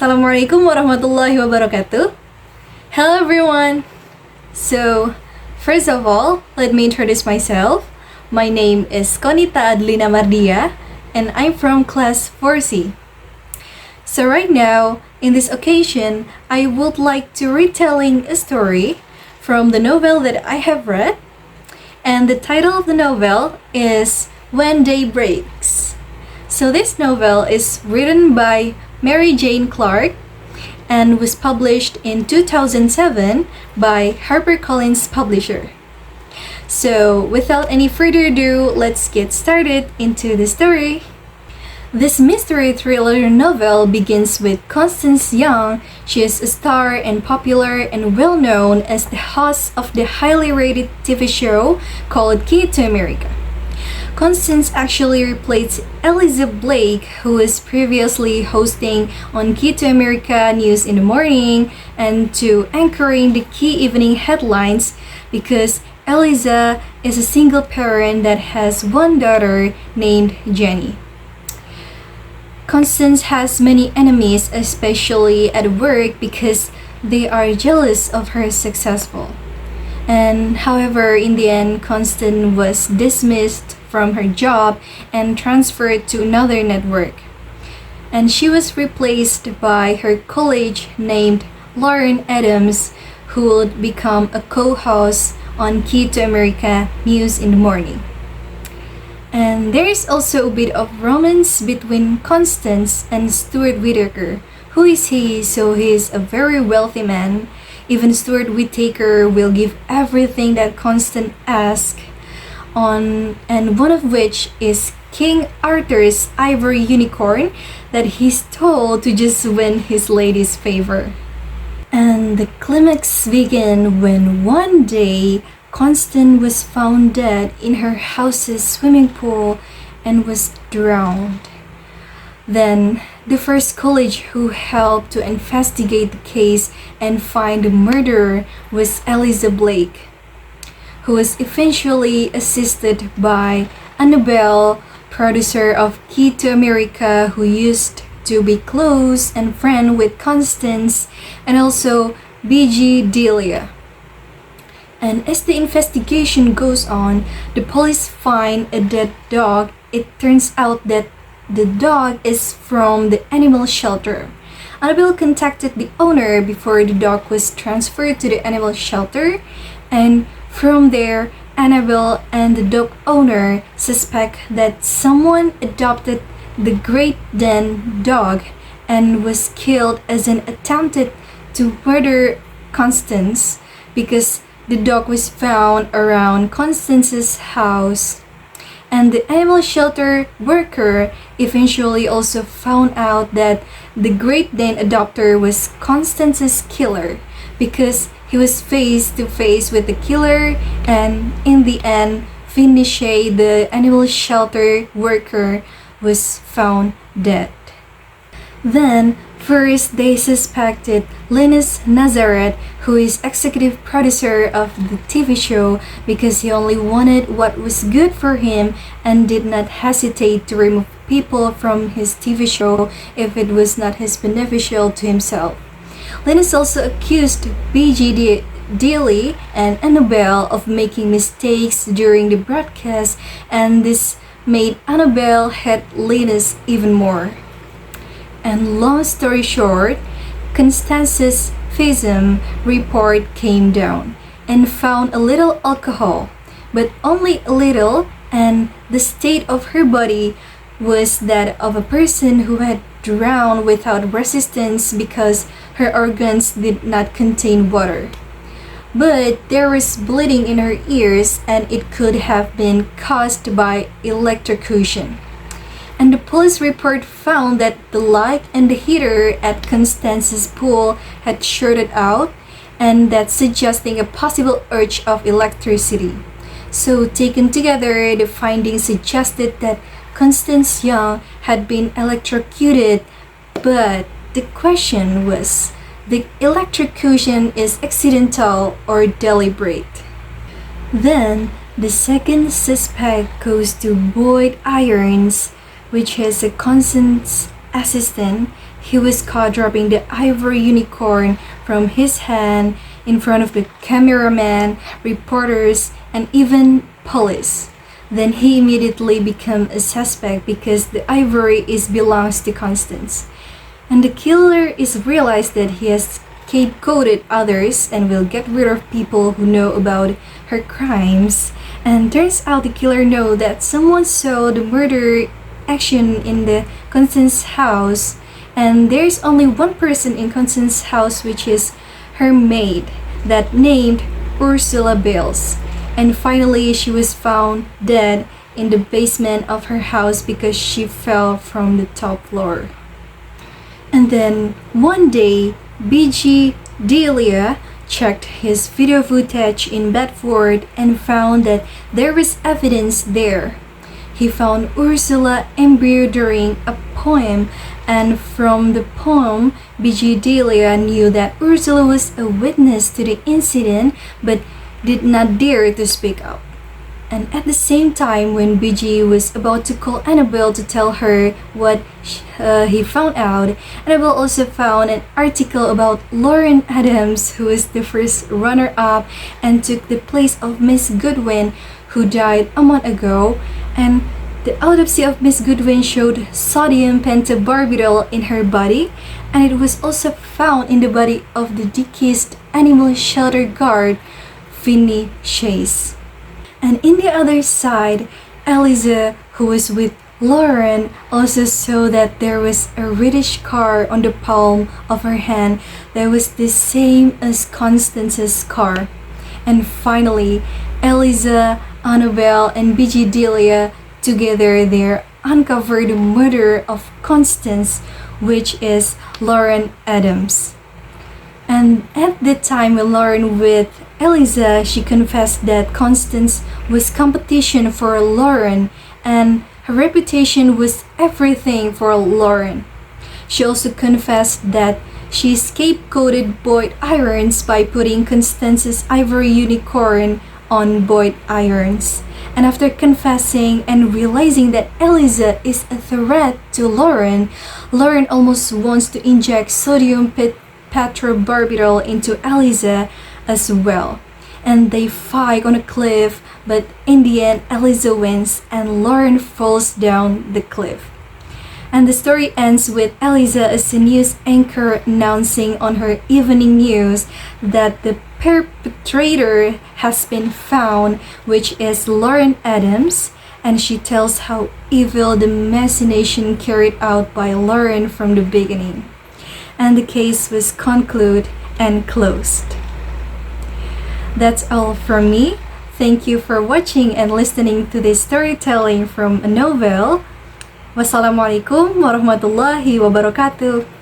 Assalamualaikum warahmatullahi wabarakatuh. Hello everyone. So, first of all, let me introduce myself. My name is Qonita Adlina Mardhiyya and I'm from class 4C. So right now, in this occasion, I would like to retelling a story from the novel that I have read. And the title of the novel is When Day Breaks. So this novel is written by Mary Jane Clark and was published in 2007 by HarperCollins Publisher. So without any further ado, let's get started into the story. This mystery thriller novel begins with Constance Young. She is a star and popular and well known as the host of the highly rated TV show called Key to America. Constance actually replaced Eliza Blake, who was previously hosting on Key to America News in the Morning and to anchoring the key evening headlines because Eliza is a single parent that has one daughter named Jenny. Constance has many enemies, especially at work, because they are jealous of her successful. And however, in the end, Constance was dismissed from her job and transferred to another network. And she was replaced by her colleague named Lauren Adams, who would become a co-host on Key to America News in the Morning. And there is also a bit of romance between Constance and Stuart Whittaker. Who is he? So he is a very wealthy man. Even Stuart Whittaker will give everything that Constance asks on, and one of which is King Arthur's ivory unicorn that he stole to just win his lady's favor. And the climax begins when one day Constance was found dead in her house's swimming pool and was drowned. Then, the first colleague who helped to investigate the case and find the murderer was Eliza Blake, who was eventually assisted by Annabelle, producer of Key to America, who used to be close and friend with Constance, and also B.G. Delia. And as the investigation goes on, the police find a dead dog. It turns out that the dog is from the animal shelter. Annabelle contacted the owner before the dog was transferred to the animal shelter, and from there, Annabelle and the dog owner suspect that someone adopted the Great Dane dog and was killed as an attempted to murder Constance because the dog was found around Constance's house. And the animal shelter worker eventually also found out that the Great Dane adopter was Constance's killer because he was face to face with the killer, and in the end, Vinicius, the animal shelter worker, was found dead. Then, first they suspected Linus Nazareth, who is executive producer of the TV show, because he only wanted what was good for him and did not hesitate to remove people from his TV show if it was not his beneficial to himself. Linus also accused B.G. Daly and Annabelle of making mistakes during the broadcast, and this made Annabelle hate Linus even more. And long story short, Constance's FISM report came down and found a little alcohol, but only a little, and the state of her body was that of a person who had drowned without resistance because her organs did not contain water. But there was bleeding in her ears, and it could have been caused by electrocution. And the police report found that the light and the heater at Constance's pool had shorted out, and that suggesting a possible urge of electricity. So taken together, the findings suggested that Constance Young had been electrocuted, but the question was, the electrocution is accidental or deliberate? Then, the second suspect goes to Boyd Irons, which is a Constance's assistant. he was caught dropping the ivory unicorn from his hand in front of the cameraman, reporters, and even police. Then he immediately became a suspect because the ivory belongs to Constance. And the killer is realized that he has scapegoated others and will get rid of people who know about her crimes. And turns out the killer know that someone saw the murder action in the Constance's house, and there's only one person in Constance's house, which is her maid, that named Ursula Bales. And finally, she was found dead in the basement of her house because she fell from the top floor. And then one day, BG Delia checked his video footage in Bedford and found that there was evidence there. He found Ursula embroidering a poem, and from the poem, BG Delia knew that Ursula was a witness to the incident but did not dare to speak up. And at the same time, when BG was about to call Annabelle to tell her what he found out, Annabelle also found an article about Lauren Adams, who was the first runner-up and took the place of Miss Goodwin, who died a month ago. And the autopsy of Miss Goodwin showed sodium pentobarbital in her body, and it was also found in the body of the deceased animal shelter guard, Vinny Chase. And in the other side, Eliza, who was with Lauren, also saw that there was a reddish scar on the palm of her hand that was the same as Constance's scar. And finally, Eliza, Annabelle, and BG Delia together they uncovered the murder of Constance, which is Lauren Adams. And at the time when Lauren with Eliza, she confessed that Constance was competition for Lauren and her reputation was everything for Lauren. She also confessed that she scapegoated Boyd Irons by putting Constance's ivory unicorn on Boyd Irons. And after confessing and realizing that Eliza is a threat to Lauren, Lauren almost wants to inject sodium pentobarbital into Eliza as well. And they fight on a cliff, but in the end, Eliza wins and Lauren falls down the cliff. And the story ends with Eliza as a news anchor announcing on her evening news that the perpetrator has been found, which is Lauren Adams, and she tells how evil the machination carried out by Lauren from the beginning. And the case was concluded and closed. That's all from me. Thank you for watching and listening to this storytelling from a novel. Wassalamualaikum warahmatullahi wabarakatuh.